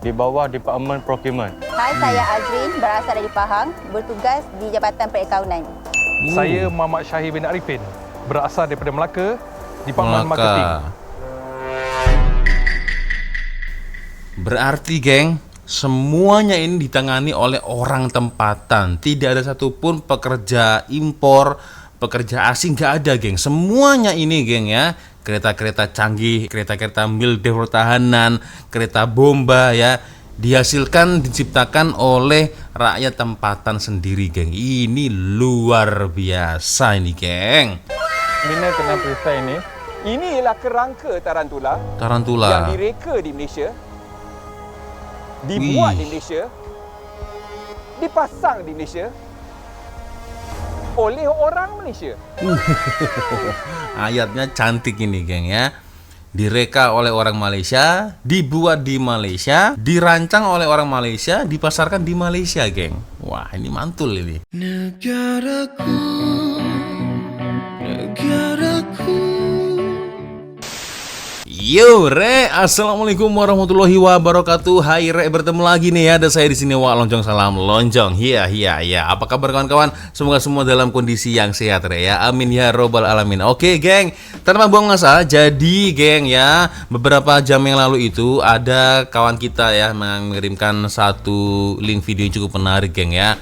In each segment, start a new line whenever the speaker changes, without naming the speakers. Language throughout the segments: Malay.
di bawah Department Procurement.
Hai, saya Azrin, berasal dari Pahang, bertugas di Jabatan Perakaunan.
Saya Muhammad Syahir bin Arifin, berasal daripada Melaka, Departemen Marketing.
Berarti, geng, semuanya ini ditangani oleh orang tempatan. Tidak ada satupun pekerja impor, pekerja asing, nggak ada, geng. Semuanya ini, geng, ya. Kereta-kereta canggih, kereta-kereta MILDEF pertahanan, kereta bomba, ya, dihasilkan, diciptakan oleh rakyat tempatan sendiri, geng. Ini luar biasa ini, geng.
Minat dengan perisai ini ialah kerangka tarantula yang direka di Malaysia, dibuat di Malaysia, dipasang di Malaysia oleh orang Malaysia.
Ayatnya cantik ini, geng, ya. Direka oleh orang Malaysia, dibuat di Malaysia, dirancang oleh orang Malaysia, dipasarkan di Malaysia, geng. Wah, ini mantul ini. Negaraku, negaraku. Yo, Re, assalamualaikum warahmatullahi wabarakatuh. Hai, Re, bertemu lagi nih ya. Ada saya di sini, Wak Lonjong, salam lonjong. Iya. Apa kabar kawan-kawan? Semoga semua dalam kondisi yang sehat, Re, ya. Amin ya robbal alamin. Oke, geng, tanpa buang masa, jadi, geng, ya, beberapa jam yang lalu itu ada kawan kita ya mengirimkan satu link video yang cukup menarik, geng, ya.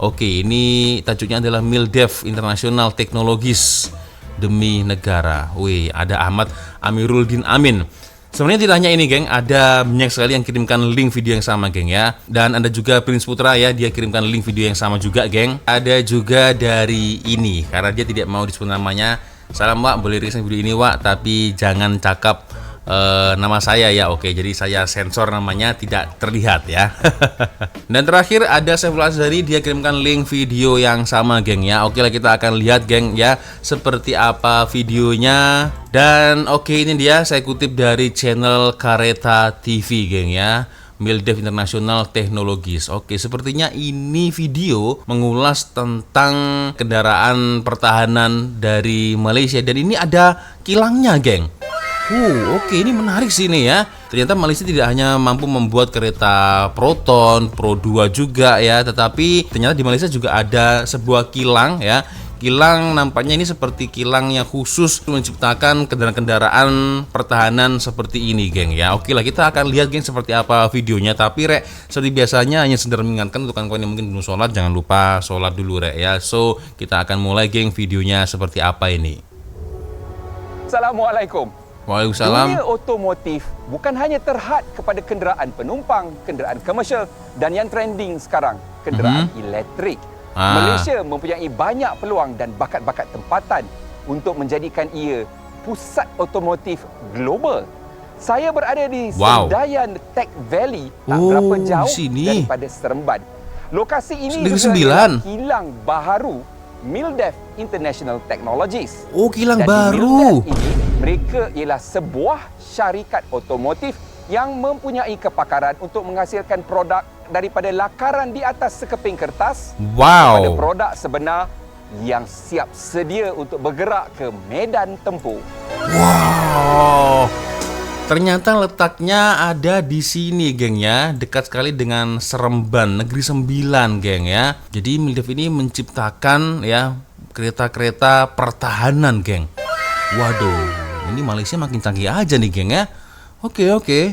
Oke, ini tajuknya adalah MILDEF International Technologies demi negara. Wih, ada Ahmad Amiruddin Amin. Sebenarnya tidak hanya ini, geng, ada banyak sekali yang kirimkan link video yang sama, geng, ya. Dan ada juga Prince Putra ya, dia kirimkan link video yang sama juga, geng. Ada juga dari ini, karena dia tidak mau disebut namanya. Salam, Wak, boleh request video ini, Wak, tapi jangan cakap nama saya ya. Oke, jadi saya sensor namanya, tidak terlihat ya. Dan terakhir ada Saiful Azhari, dia kirimkan link video yang sama, geng, ya. Oke lah, kita akan lihat, geng, ya, seperti apa videonya. Dan oke, ini dia, saya kutip dari channel Kareta TV, geng, ya. MILDEF International Technologies. Oke, sepertinya ini video mengulas tentang kendaraan pertahanan dari Malaysia. Dan ini ada kilangnya, geng. Oke, ini menarik sih ini ya. Ternyata Malaysia tidak hanya mampu membuat kereta Proton, Pro 2 juga ya, tetapi ternyata di Malaysia juga ada sebuah kilang ya. Kilang nampaknya ini seperti kilang yang khusus menciptakan kendaraan-kendaraan pertahanan seperti ini, geng, ya. Oke lah, kita akan lihat, geng, seperti apa videonya. Tapi, Rek, seperti biasanya hanya sekedar mengingatkan untuk kawan-kawan yang mungkin belum sholat, jangan lupa sholat dulu, Rek, ya. So, kita akan mulai, geng, videonya seperti apa ini.
Assalamualaikum.
Waalaikumsalam.
Dunia otomotif bukan hanya terhad kepada kenderaan penumpang, kenderaan komersial dan yang trending sekarang, kenderaan elektrik. Malaysia mempunyai banyak peluang dan bakat-bakat tempatan untuk menjadikan ia pusat otomotif global. Saya berada di Sedayan Tech Valley, tak berapa jauh daripada Seremban. Lokasi ini juga kilang baharu MILDEF International Technologies.
Oh, kilang
dan
baru.
MILDEF ini, mereka ialah sebuah syarikat otomotif yang mempunyai kepakaran untuk menghasilkan produk daripada lakaran di atas sekeping kertas kepada produk sebenar yang siap sedia untuk bergerak ke medan tempur.
Wow. Ternyata letaknya ada di sini, geng, ya. Dekat sekali dengan Seremban, Negeri Sembilan, geng, ya. Jadi MILDEF ini menciptakan ya kereta-kereta pertahanan, geng. Waduh, ini Malaysia makin canggih aja nih, geng, ya. Oke.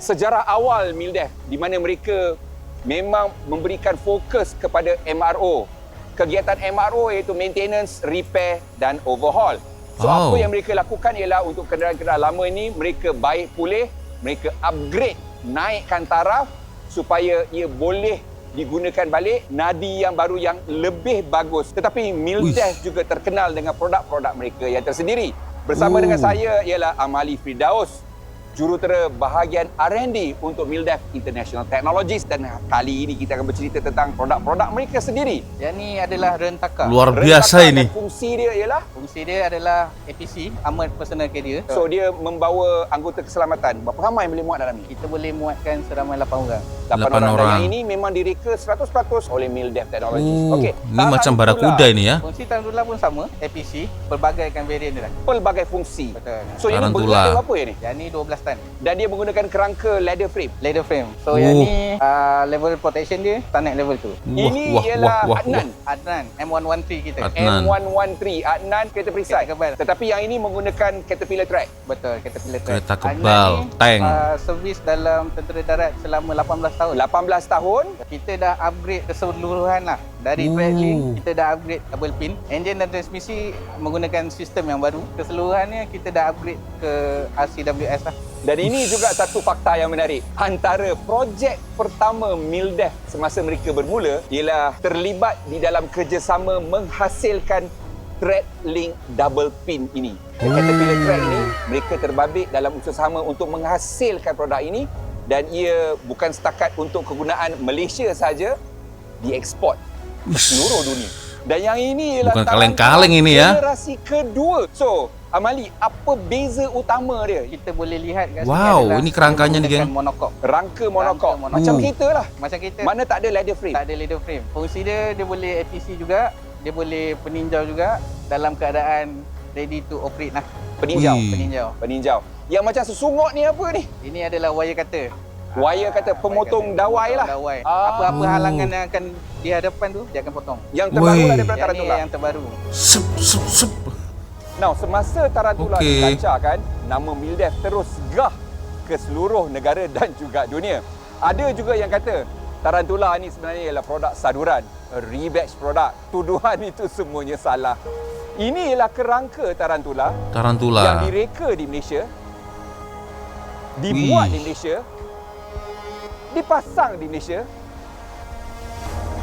Sejarah awal MILDEF di mana mereka memang memberikan fokus kepada MRO. Kegiatan MRO iaitu maintenance, repair dan overhaul. So apa yang mereka lakukan ialah untuk kenderaan-kenderaan lama ini, mereka baik pulih, mereka upgrade, naikkan taraf supaya ia boleh digunakan balik, nadi yang baru yang lebih bagus. Tetapi MILDEF juga terkenal dengan produk-produk mereka yang tersendiri. Bersama dengan saya ialah Amali Firdaus, jurutera bahagian R&D untuk MILDEF International Technologies, dan kali ini kita akan bercerita tentang produk-produk mereka sendiri.
Yang ni adalah rentaka.
Luar biasa ini.
Fungsi dia ialah?
Fungsi dia adalah APC, Armored Personnel Carrier.
So dia membawa anggota keselamatan. Berapa ramai boleh muat dalam ni?
Kita boleh muatkan seramai 8 orang.
8
8
orang. Dan
orang.
yang ini memang direka 100% oleh Mildef Technologies.
Oh,
Okey.
ini macam barakuda ini ya.
Fungsi tarantula pun sama, APC, pelbagaikan varian dia lah.
Pelbagai fungsi.
Betul.
So yang ni
Tarantula.
berat dia berapa yang ni?
Yang ni 12 tan.
Dan dia menggunakan kerangka leather frame.
Leather frame. So yang ni level protection dia Tanek level 2.
Ini ialah Adnan.
Adnan M113 kita.
Adnan.
M113 Adnan kereta perisai.
Kereta kebal.
Tetapi yang ini menggunakan Caterpillar track.
Betul, Caterpillar track.
Kereta
Adnan
kebal,
ni,
tank.
Servis dalam tentera darat selama 18 tahun.
18 tahun.
Kita dah upgrade keseluruhan lah. Dari tracklink, kita dah upgrade double pin. Engine dan transmisi menggunakan sistem yang baru. Keseluruhannya kita dah upgrade ke RCWS lah.
Dan ini juga satu fakta yang menarik. Antara projek pertama Mildef semasa mereka bermula ialah terlibat di dalam kerjasama menghasilkan TrackLink double pin ini. Caterpillar track ini mereka terbabit dalam usaha untuk menghasilkan produk ini dan ia bukan setakat untuk kegunaan Malaysia sahaja, diekspor ke seluruh dunia. Dan yang ini ialah
Bukan kaleng-kaleng ini ya.
generasi kedua. So, Amali, apa beza utama dia?
Kita boleh lihat kat sini
Wow,
adalah
ini kerangkanya ni,
menggunakan
geng.
monokok.
Rangka monokok.
monokok.
Macam kita lah.
Macam kita.
Mana tak ada leather frame.
Tak ada leather frame. Fungsi dia boleh APC juga, dia boleh peninjau juga dalam keadaan ready to operate lah.
Peninjau.
Ui.
Peninjau. Yang macam sesungut ni apa ni?
Ini adalah wire cutter.
Wire kata pemotong dawai lah.
Dawai.
Ah.
Apa-apa halangan yang akan dihadapan tu, dia akan potong.
Yang terbaru
Weh.
lah daripada
Yang ni
tarantula.
yang terbaru.
Sep, sep, sep.
Now, semasa tarantula
Okey.
dilancarkan, nama Mildef terus gah ke seluruh negara dan juga dunia. Ada juga yang kata tarantula ni sebenarnya ialah produk saduran, a rebatch produk. Tuduhan itu semuanya salah. Ini ialah kerangka tarantula yang
Tarantula.
direka di Malaysia, dibuat
Wih.
di Malaysia, dipasang di Malaysia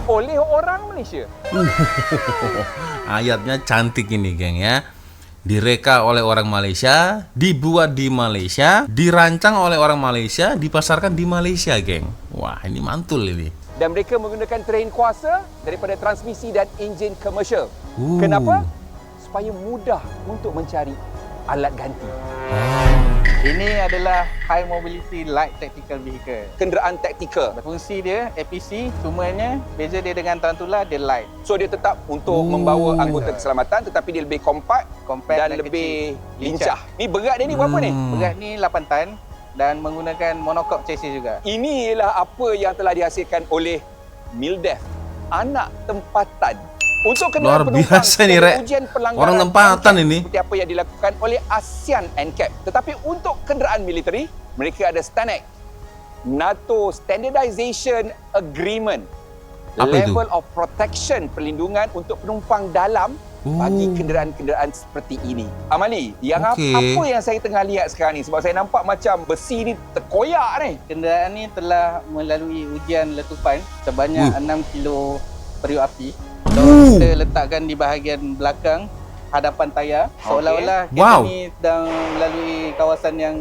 oleh orang Malaysia.
Ayatnya cantik ini, geng ya. Direka oleh orang Malaysia, dibuat di Malaysia, dirancang oleh orang Malaysia, dipasarkan di Malaysia, geng. Wah, ini mantul ini.
Dan mereka menggunakan train kuasa daripada transmisi dan enjin komersial.
Ooh.
Kenapa? Supaya mudah untuk mencari alat ganti.
Ini adalah High Mobility Light Tactical Vehicle.
Kenderaan taktikal.
Fungsi dia APC, cumanya beza dia dengan tarantula, dia light.
So dia tetap untuk membawa anggota keselamatan tetapi dia lebih compact
Compact
dan
dan
lebih
kecil.
lincah. Ni berat dia ni berapa ni?
Berat ni 8 tan dan menggunakan monocoque chassis juga.
Ini ialah apa yang telah dihasilkan oleh Mildef, anak tempatan. Untuk
Luar
kenderaan penumpang
biasa ni,
dari
Rek.
ujian pelanggaran
Orang tempatan
NCAP
ini.
seperti apa yang dilakukan oleh ASEAN NCAP. Tetapi untuk kenderaan militeri, mereka ada STANAG, NATO Standardization Agreement.
Apa itu?
Level of protection, perlindungan untuk penumpang dalam bagi kenderaan-kenderaan seperti ini. Amali, yang
Okey.
apa yang saya tengah lihat sekarang ni, sebab saya nampak macam besi ni terkoyak ni.
Kenderaan ni telah melalui ujian letupan sebanyak 6 kilo periuk api. So, kita letakkan di bahagian belakang hadapan tayar. Seolah-olah kereta
Wow.
ni sedang melalui kawasan yang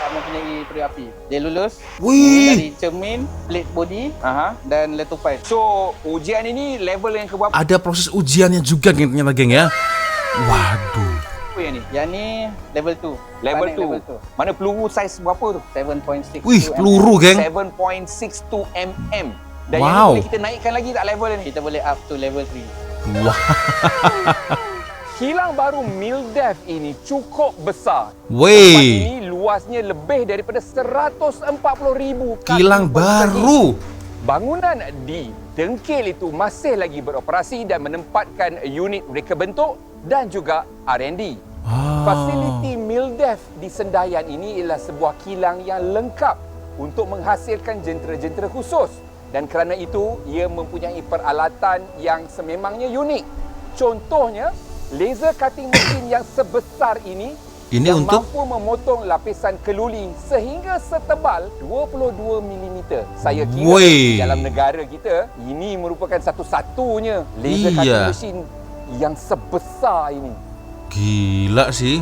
mempunyai periuk api. Dia lulus
Wih.
dari cermin, plate body
Aha.
dan letupan.
So, ujian ini level yang keberapa
Ada proses ujiannya juga, geng, ternyata, geng ya. Waduh.
yang ni?
Yang ni level 2.
Level
Level
2. Mana peluru saiz berapa tu?
7.6.
Wih, peluru, geng.
7.62 mm. Dan
Wow.
yang ni boleh kita naikkan lagi tak level ni?
Kita boleh up to level 3.
Wah.
Kilang baru Mildef ini cukup besar. Tempat
Wey.
ini luasnya lebih daripada 140,000 kaki
Kilang
persegi.
baru.
Bangunan di Dengkil itu masih lagi beroperasi dan menempatkan unit reka bentuk dan juga R&D. Fasiliti Mildef di Sendayan ini ialah sebuah kilang yang lengkap untuk menghasilkan jentera-jentera khusus. Dan kerana itu, ia mempunyai peralatan yang sememangnya unik. Contohnya, laser cutting mesin yang sebesar ini
Ini
yang
untuk
mampu memotong lapisan keluli sehingga setebal 22 mm. Saya kira
Wey.
dalam negara kita, ini merupakan satu-satunya laser
Iya.
cutting mesin yang sebesar ini.
gila sih.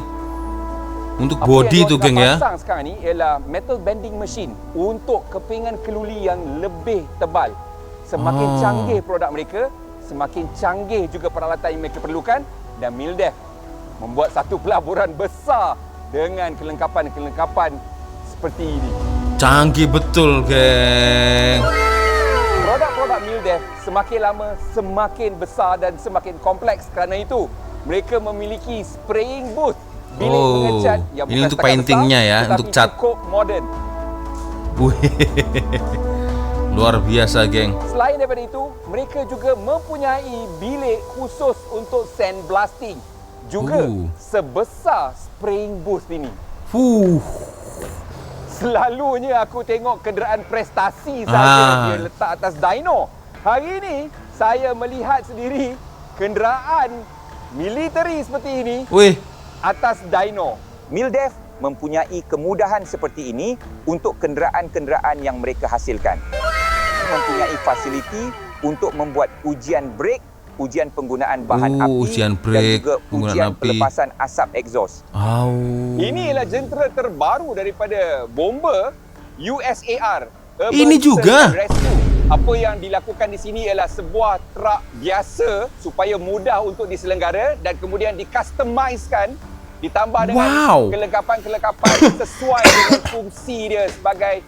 Untuk
Apa
body
yang
tu,
diorang
geng ya.
pasang sekarang ni ialah metal bending machine untuk kepingan keluli yang lebih tebal. Semakin
Oh.
canggih produk mereka, semakin canggih juga peralatan yang mereka perlukan, dan Mildef membuat satu pelaburan besar dengan kelengkapan-kelengkapan seperti ini.
Canggih betul, geng.
Produk-produk MilDef semakin lama semakin besar dan semakin kompleks. Kerana itu, mereka memiliki spraying booth, bilik mengecat yang
ini
bukan
untuk
setakat
paintingnya
besar,
ya,
tetapi
untuk cat.
cukup moden.
Wih, luar biasa, geng.
Selain daripada itu, mereka juga mempunyai bilik khusus untuk sandblasting. Juga sebesar spraying booth ini. Selalunya aku tengok kenderaan prestasi saja dia letak atas dyno. Hari ini saya melihat sendiri kenderaan militeri seperti ini atas dyno. MilDef mempunyai kemudahan seperti ini untuk kenderaan-kenderaan yang mereka hasilkan. Mempunyai fasiliti untuk membuat ujian brake, ujian penggunaan bahan api
ujian
dan
brake,
juga ujian
api.
pelepasan asap exhaust. Ini ialah jentera terbaru daripada bomber USAR. Urban
Ini juga?
Search and Rescue. Apa yang dilakukan di sini ialah sebuah truk biasa supaya mudah untuk diselenggara dan kemudian di-customizekan, ditambah dengan kelengkapan-kelengkapan sesuai dengan fungsi dia sebagai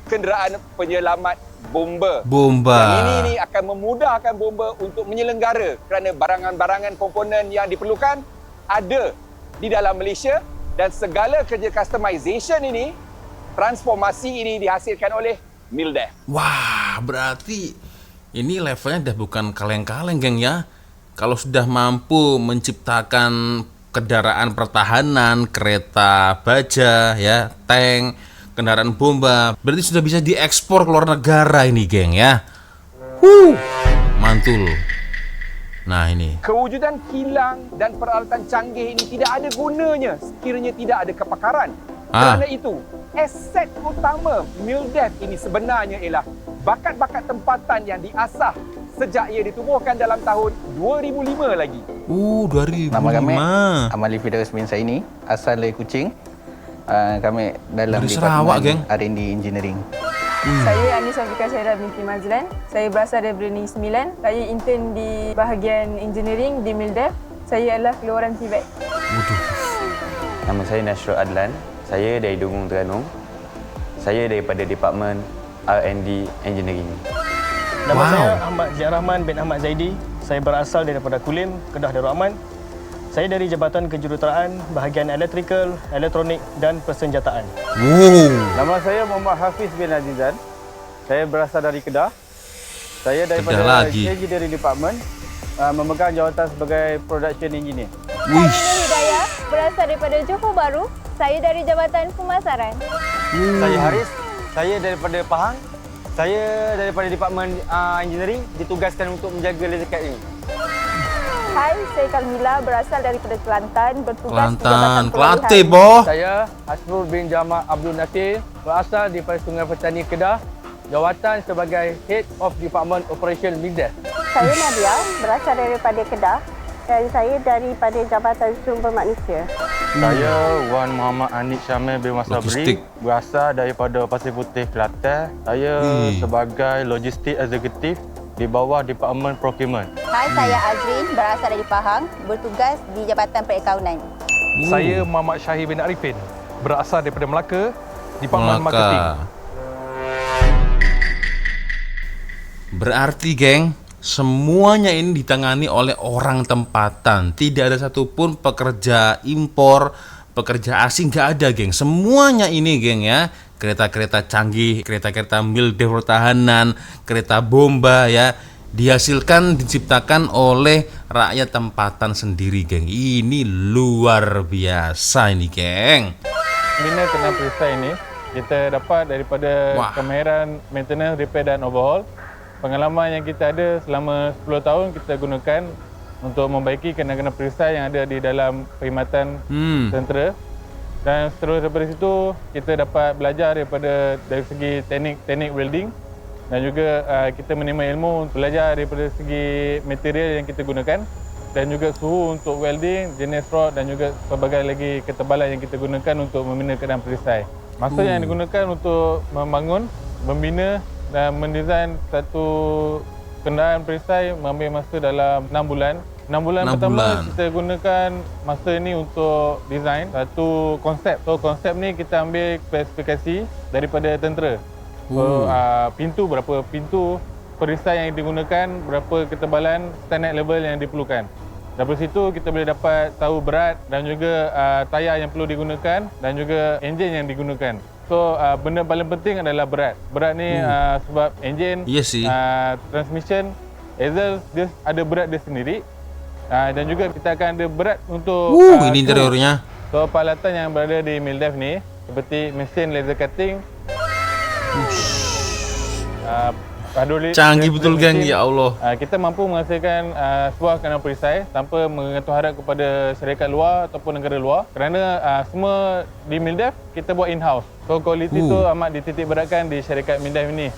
kenderaan penyelamat bomba. Dan ini akan memudahkan bomba untuk menyelenggara kerana barangan-barangan komponen yang diperlukan ada di dalam Malaysia dan segala kerja customization ini, transformasi ini dihasilkan oleh MilDef.
Wah, berarti ini levelnya dah bukan kaleng-kaleng, geng ya. Kalau sudah mampu menciptakan kendaraan pertahanan, kereta baja, ya, tank, kendaraan bomba, berarti sudah bisa diekspor ke luar negara ini, geng ya. Mantul. Nah, ini.
Kewujudan kilang dan peralatan canggih ini tidak ada gunanya sekiranya tidak ada kepakaran. Kerana itu, aset utama MilDef ini sebenarnya ialah bakat-bakat tempatan yang diasah sejak ia ditubuhkan dalam tahun 2005 lagi.
2005.
Nama kami Amali Firdaus bin Saini, asal dari Kuching. Kami dalam
dari Sarawak, geng.
R&D Engineering.
Saya Anissa Fika Syairah binti Mazlan. Saya berasal dari Negeri Sembilan. Saya intern di bahagian engineering di MilDef. Saya adalah keluaran Tibet.
Nama saya Nasrul Adlan. Saya dari Dungung Terengganu. Saya daripada Departmen R&D Engineering.
Nama saya Ahmad Ziad Rahman bin Ahmad Zaidi. Saya berasal daripada Kulim, Kedah Darul Aman. Saya dari Jabatan Kejuruteraan, bahagian elektrikal, elektronik dan persenjataan.
Nama saya Muhammad Hafiz bin Azizan. Saya berasal dari Kedah. Saya daripada Engineering Department, memegang jawatan sebagai Production Engineer.
Saya Hidayah, berasal daripada Johor Bahru. Saya dari Jabatan Pemasaran.
Saya Haris. Saya daripada Pahang. Saya daripada Departmen Engineering, ditugaskan untuk menjaga laser cut ini.
Hai, saya Kalmila, berasal daripada Kelantan, bertugas di Jabatan
Kelantan,
Pelabuhan.
Kelate, boh.
Saya Hasrul bin Jamal Abdul Nasir, berasal daripada Sungai Petani Kedah, jawatan sebagai Head of Department Operation MilDef.
Saya Nadia, berasal daripada Kedah dan saya daripada Jabatan Sumber Manusia.
Saya Wan Muhammad Anik Syamil bin Masabri, berasal daripada Pasir Putih, Kelantan. Saya sebagai Logistik Eksekutif di bawah Department Procurement.
Hai, saya Azrin, berasal dari Pahang, bertugas di Jabatan Perakaunan.
Saya Muhammad Syahir bin Arifin, berasal daripada Melaka, Department Marketing.
Berarti, geng, semuanya ini ditangani oleh orang tempatan. Tidak ada satupun pekerja impor, pekerja asing, nggak ada, geng. Semuanya ini, geng ya. Kereta-kereta canggih, kereta-kereta MilDef pertahanan, kereta bomba ya, dihasilkan, diciptakan oleh rakyat tempatan sendiri, geng. Ini luar biasa ini, geng.
Bina kenal perisai ini kita dapat daripada kemahiran maintenance, repair dan overhaul. Pengalaman yang kita ada selama 10 tahun kita gunakan untuk membaiki kena-kena perisai yang ada di dalam perkhidmatan tentera. Dan seterus daripada situ kita dapat belajar dari segi teknik welding dan juga kita menerima ilmu belajar daripada segi material yang kita gunakan dan juga suhu untuk welding, jenis rod dan juga pelbagai lagi ketebalan yang kita gunakan untuk membina kenderaan perisai. Masa yang digunakan untuk membangun, membina dan mendesain satu kenderaan perisai mengambil masa dalam 6 bulan 6 bulan pertama kita gunakan masa ni untuk design satu konsep. So konsep ni kita ambil spesifikasi daripada tentera. So pintu, berapa pintu, perisai yang digunakan, berapa ketebalan, standard level yang diperlukan. Dari situ kita boleh dapat tahu berat dan juga tayar yang perlu digunakan dan juga enjin yang digunakan. So benda paling penting adalah berat. Berat ni sebab enjin, transmission, axle dia ada berat dia sendiri. Dan juga kita akan ada berat untuk
ini interiornya.
So peralatan yang berada di MilDef ni seperti mesin laser cutting,
canggih betul geng, ya Allah.
Kita mampu menghasilkan sebuah kanal perisai tanpa mengantung harap kepada syarikat luar ataupun negara luar, kerana semua di MilDef kita buat in-house. So kualiti tu amat dititik beratkan di syarikat MilDef ini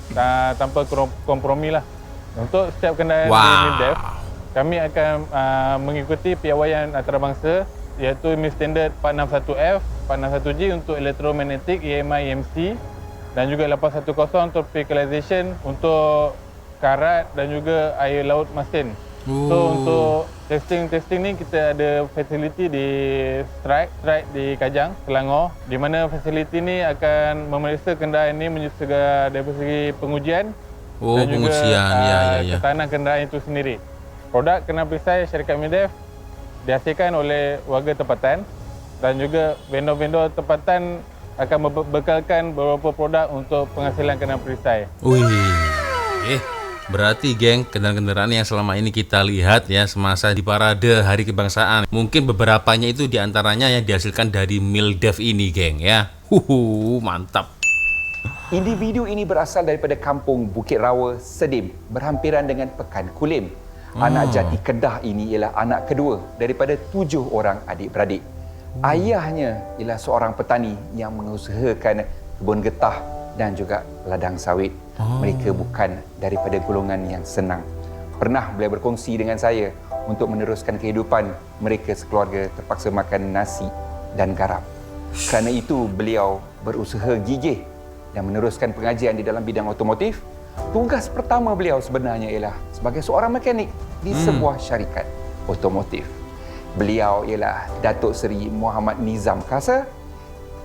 tanpa kompromi lah. Untuk setiap kendaraan di MilDef, kami akan mengikuti piawaian antarabangsa iaitu MIL Standard 461F, 461G untuk elektromagnetik, EMI, EMC, dan juga 810 untuk vehiculization untuk karat dan juga air laut masin. So untuk testing ni kita ada fasiliti di Strike di Kajang, Selangor, di mana fasiliti ni akan memeriksa kenderaan ini dari segi pengujian dan juga ketahanan kenderaan itu sendiri. Produk kenal perisai syarikat MilDef dihasilkan oleh warga tempatan dan juga vendor-vendor tempatan akan membekalkan beberapa produk untuk penghasilan kenal perisai.
Berarti geng, kendaraan-kendaraan yang selama ini kita lihat ya semasa di parade Hari Kebangsaan, mungkin beberapanya itu diantaranya yang dihasilkan dari MilDef ini geng ya. Mantap.
Individu ini berasal daripada kampung Bukit Rawa, Sedim, berhampiran dengan Pekan Kulim. Anak jati Kedah ini ialah anak kedua daripada 7 orang adik-beradik. Ayahnya ialah seorang petani yang mengusahakan kebun getah dan juga ladang sawit. Mereka bukan daripada golongan yang senang. Pernah beliau berkongsi dengan saya untuk meneruskan kehidupan mereka sekeluarga terpaksa makan nasi dan garam. Kerana itu beliau berusaha gigih dan meneruskan pengajian di dalam bidang otomotif. Tugas pertama beliau sebenarnya ialah sebagai seorang mekanik di sebuah syarikat otomotif. Beliau ialah Datuk Seri Muhammad Nizam Kasa.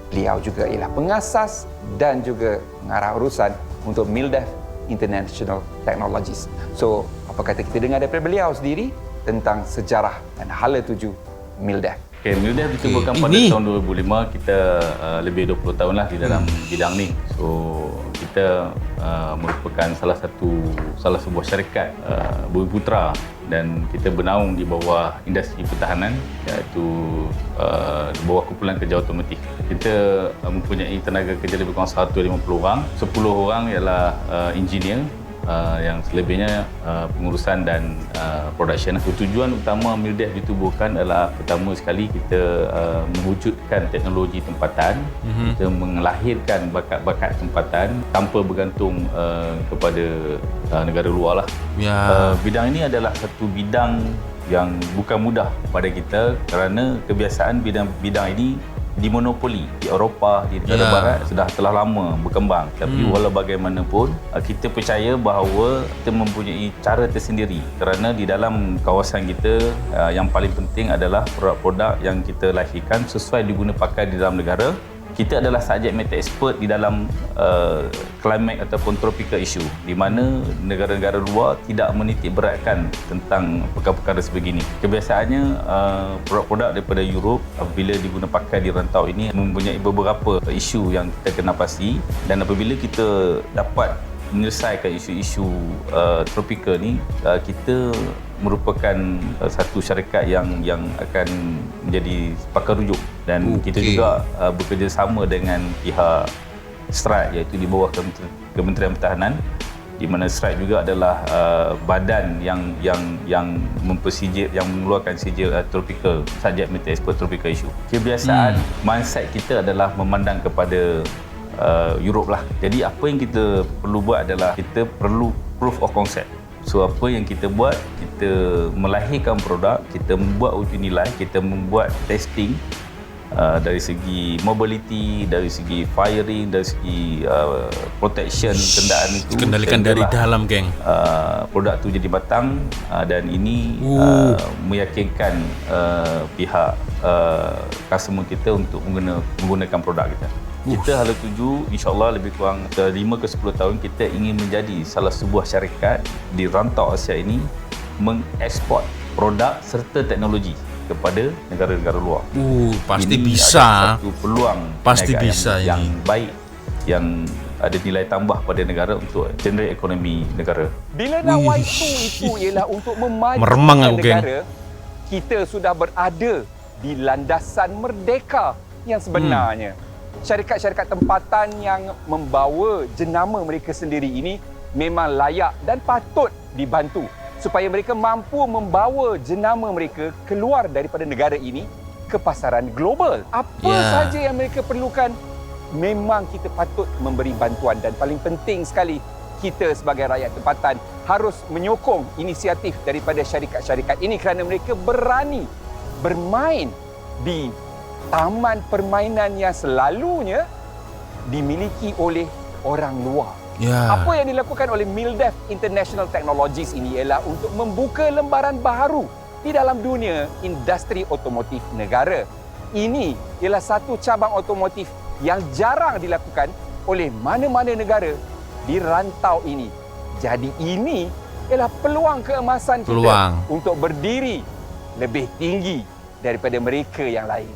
Beliau juga ialah pengasas dan juga mengarah urusan untuk MilDef International Technologies. So, apa kata kita dengar daripada beliau sendiri tentang sejarah dan hala tuju MilDef.
MilDef ditubuhkan pada tahun 2005. Kita lebih 20 tahun lah di dalam bidang ni. So kita merupakan salah sebuah syarikat Bumi Putra dan kita bernaung di bawah industri pertahanan, iaitu di bawah kumpulan kerja otomotif. Kita mempunyai tenaga kerja lebih kurang 150 orang. 10 orang ialah engineer, yang selebihnya pengurusan dan production. Tujuan utama MilDef ditubuhkan adalah pertama sekali kita mewujudkan teknologi tempatan, kita melahirkan bakat-bakat tempatan tanpa bergantung kepada negara luar lah. Bidang ini adalah satu bidang yang bukan mudah pada kita kerana kebiasaan bidang ini dimonopoli di Eropah, di negara barat telah lama berkembang. Tapi walau bagaimanapun kita percaya bahawa kita mempunyai cara tersendiri kerana di dalam kawasan kita yang paling penting adalah produk-produk yang kita lahirkan sesuai diguna pakai di dalam negara. Kita adalah subject matter expert di dalam climate ataupun tropical issue, di mana negara-negara luar tidak menitik beratkan tentang perkara-perkara sebegini. Kebiasaannya produk-produk daripada Europe apabila diguna pakai di rantau ini mempunyai beberapa isu yang kita kena pasti, dan apabila kita dapat menyelesaikan isu-isu tropikal ni, kita merupakan satu syarikat yang akan menjadi pakar rujuk, dan kita juga bekerjasama dengan pihak Strike, iaitu di bawah Kementerian Pertahanan, di mana Strike juga adalah badan yang mempersijil, yang mengeluarkan sijil tropical, subject matter expert tropical issue. Kebiasaan mindset kita adalah memandang kepada Europe lah. Jadi apa yang kita perlu buat adalah kita perlu proof of concept. So apa yang kita buat, kita melahirkan produk, kita membuat uji nilai, kita membuat testing dari segi mobility, dari segi firing, dari segi protection kenderaan itu
dikendalikan dari dalam, geng.
Produk tu jadi batang dan ini meyakinkan pihak customer kita untuk menggunakan produk kita. Kita hala tuju, insyaAllah lebih kurang 5 ke 10 tahun kita ingin menjadi salah sebuah syarikat di rantau Asia ini mengeksport produk serta teknologi kepada negara-negara luar.
Pasti
ini
bisa.
Satu peluang
pasti bisa
yang baik, yang ada nilai tambah pada negara untuk generate ekonomi negara.
Bila nak itu ialah untuk
memajukan
negara, kita sudah berada di landasan merdeka yang sebenarnya. Syarikat-syarikat tempatan yang membawa jenama mereka sendiri ini memang layak dan patut dibantu supaya mereka mampu membawa jenama mereka keluar daripada negara ini ke pasaran global. Apa saja yang mereka perlukan, memang kita patut memberi bantuan. Dan paling penting sekali, kita sebagai rakyat tempatan harus menyokong inisiatif daripada syarikat-syarikat ini kerana mereka berani bermain di taman permainan yang selalunya dimiliki oleh orang luar. Apa yang dilakukan oleh MILDEF International Technologies ini ialah untuk membuka lembaran baharu di dalam dunia industri otomotif negara. Ini ialah satu cabang otomotif yang jarang dilakukan oleh mana-mana negara di rantau ini. Jadi ini ialah peluang keemasan kita untuk berdiri lebih tinggi daripada mereka yang lain.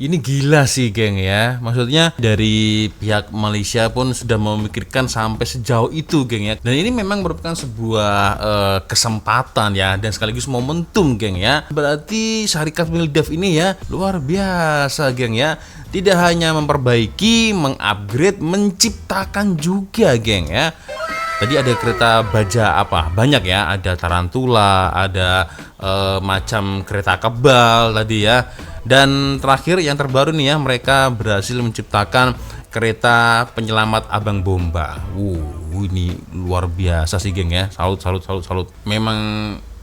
Ini gila sih, geng ya. Maksudnya dari pihak Malaysia pun sudah memikirkan sampai sejauh itu, geng ya. Dan ini memang merupakan sebuah kesempatan ya, dan sekaligus momentum, geng ya. Berarti syarikat MILDEF ini ya luar biasa, geng ya. Tidak hanya memperbaiki, mengupgrade, menciptakan juga, geng ya. Tadi ada kereta baja banyak ya, ada tarantula, ada macam kereta kebal tadi ya. Dan terakhir yang terbaru nih ya, mereka berhasil menciptakan kereta penyelamat Abang Bomba. Ini luar biasa sih, geng ya. Salut. Memang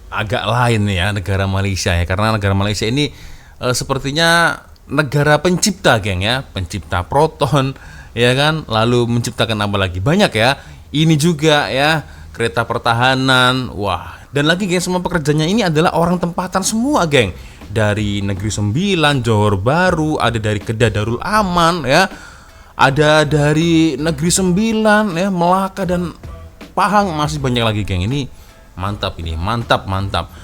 agak lain nih ya negara Malaysia ya, karena negara Malaysia ini sepertinya negara pencipta, geng ya, pencipta proton ya kan, lalu menciptakan apa lagi banyak ya. Ini juga ya, kereta pertahanan. Dan lagi, geng, semua pekerjanya ini adalah orang tempatan semua, geng. Dari Negeri Sembilan, Johor Bahru, ada dari Kedah Darul Aman ya. Ada dari Negeri Sembilan ya, Melaka dan Pahang, masih banyak lagi, geng. Ini mantap.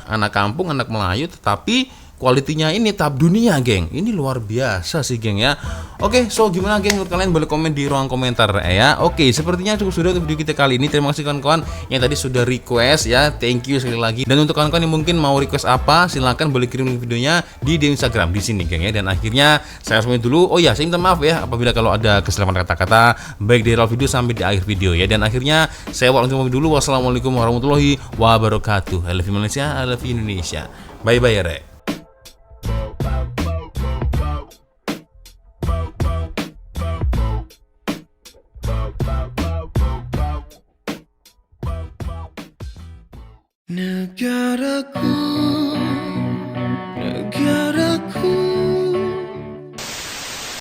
Anak kampung, anak Melayu, tetapi kualitinya ini tahap dunia, geng. Ini luar biasa sih, geng ya. Oke, so gimana, geng? Menurut kalian boleh komen di ruang komentar ya. Oke, sepertinya cukup sudah untuk video kita kali ini. Terima kasih kawan-kawan yang tadi sudah request ya. Thank you sekali lagi. Dan untuk kawan-kawan yang mungkin mau request apa, silahkan boleh kirim videonya di Instagram di sini, geng ya. Dan akhirnya saya harus dulu. Oh ya, saya minta maaf ya apabila kalau ada kesalahan kata-kata baik di awal video sampai di akhir video ya. Dan akhirnya saya langsung dulu. Wassalamualaikum warahmatullahi wabarakatuh. I love you Malaysia, I love you Indonesia. Bye bye ya, Rek.
Negaraku